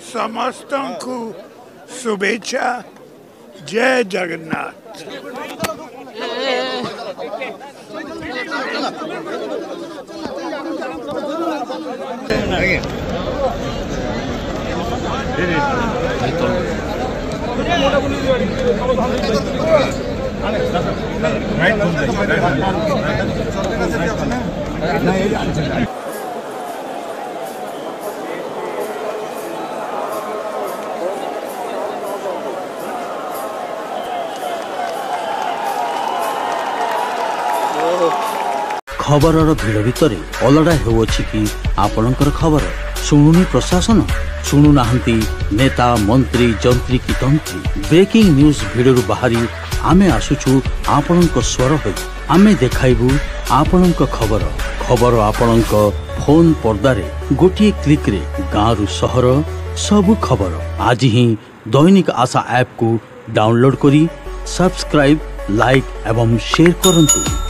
समस्त को शुभेच्छा। जय जगन्नाथ। खबरर भिड़ भितर अलड़ा होउछि कि आपणकर खबर शुणुनी प्रशासन शुणु नाहंती नेता मंत्री जंत्री की तंत्री। ब्रेकिंग न्यूज भिड़ु बाहरी आमे आसुछु आपणक स्वर होई आमे देखाइबु आपणक खबर खबर आपणक फोन पर्दारे गोटिए क्लिक रे गाँव सहर सबु खबर। आज ही दैनिक आशा ऐप को डाउनलोड करी सब्सक्राइब लाइक एवं शेयर करंतु।